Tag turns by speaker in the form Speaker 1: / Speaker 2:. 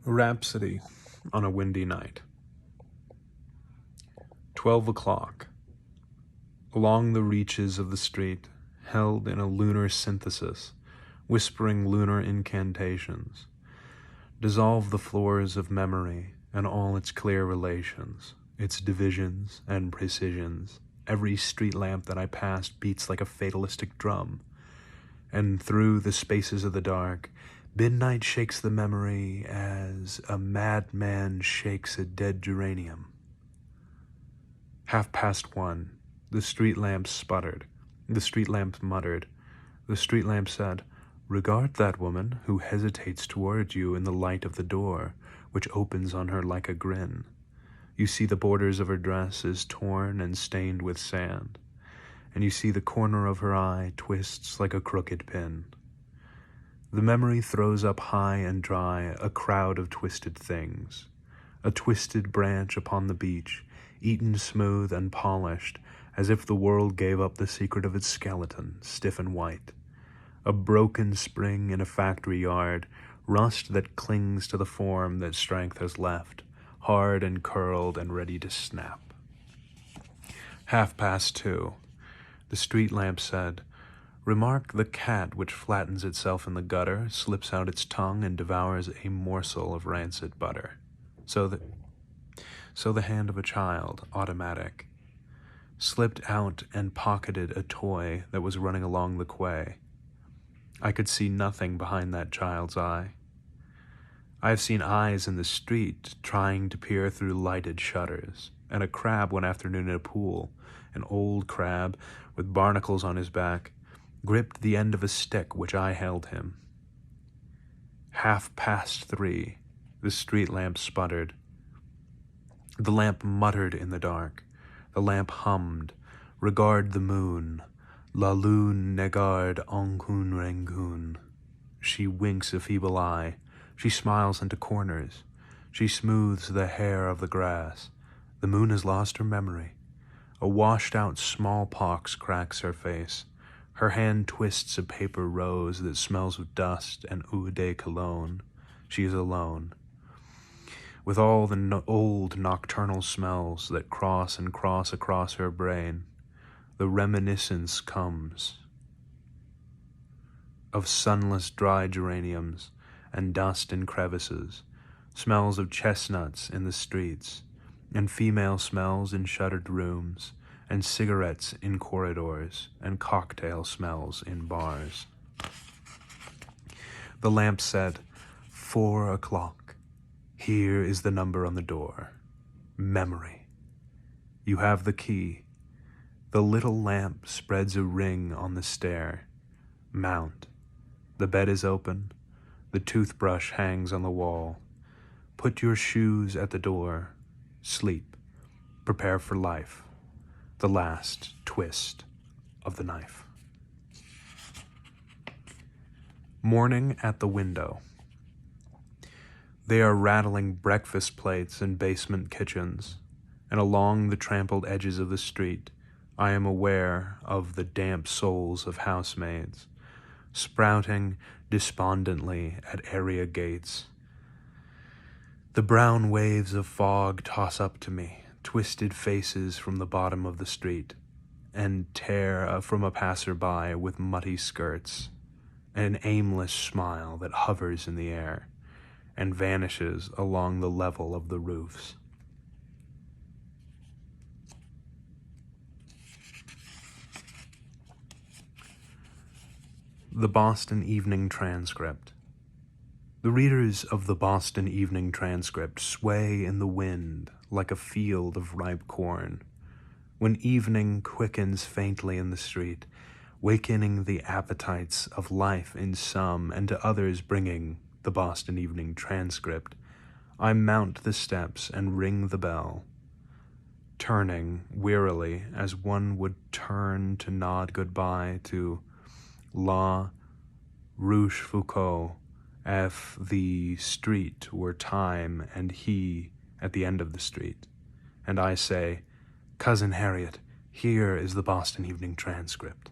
Speaker 1: Rhapsody on a windy night. 12 o'clock. Along the reaches of the street, held in a lunar synthesis, whispering lunar incantations, dissolve the floors of memory and all its clear relations, its divisions and precisions. Every street lamp that I passed beats like a fatalistic drum, and through the spaces of the dark, midnight shakes the memory as a madman shakes a dead geranium. 1:30. The street lamps sputtered. The street lamps muttered. The street lamp said, "Regard that woman who hesitates toward you in the light of the door, which opens on her like a grin. You see the borders of her dress is torn and stained with sand, and you see the corner of her eye twists like a crooked pin. The memory throws up high and dry a crowd of twisted things. A twisted branch upon the beach, eaten smooth and polished, as if the world gave up the secret of its skeleton, stiff and white. A broken spring in a factory yard, rust that clings to the form that strength has left, hard and curled and ready to snap. 2:30. The street lamp said, "Remark the cat which flattens itself in the gutter, slips out its tongue, and devours a morsel of rancid butter. So the hand of a child, automatic, slipped out and pocketed a toy that was running along the quay. I could see nothing behind that child's eye. I have seen eyes in the street trying to peer through lighted shutters, and a crab one afternoon in a pool, an old crab with barnacles on his back, gripped the end of a stick which I held him. 3:30. The street lamp sputtered. The lamp muttered in the dark. The lamp hummed, "Regard the moon. La lune negarde encun rangoon." She winks a feeble eye. She smiles into corners. She smooths the hair of the grass. The moon has lost her memory. A washed-out smallpox cracks her face. Her hand twists a paper rose that smells of dust and eau de cologne. She is alone, with all the old nocturnal smells that cross and cross across her brain. The reminiscence comes of sunless dry geraniums and dust in crevices, smells of chestnuts in the streets, and female smells in shuttered rooms, and cigarettes in corridors, and cocktail smells in bars. The lamp said, 4 o'clock. Here is the number on the door. Memory. You have the key. The little lamp spreads a ring on the stair. Mount. The bed is open. The toothbrush hangs on the wall. Put your shoes at the door. Sleep. Prepare for life. The last twist of the knife. Morning at the window. They are rattling breakfast plates in basement kitchens, and along the trampled edges of the street, I am aware of the damp souls of housemaids, sprouting despondently at area gates. The brown waves of fog toss up to me, twisted faces from the bottom of the street, and tear from a passerby with muddy skirts, and an aimless smile that hovers in the air and vanishes along the level of the roofs. The Boston Evening Transcript. The readers of the Boston Evening Transcript sway in the wind like a field of ripe corn, when evening quickens faintly in the street, wakening the appetites of life in some, and to others bringing the Boston Evening Transcript. I mount the steps and ring the bell, turning wearily as one would turn to nod goodbye to La Rochefoucauld if the street were time and he at the end of the street. And I say, "Cousin Harriet, here is the Boston Evening Transcript."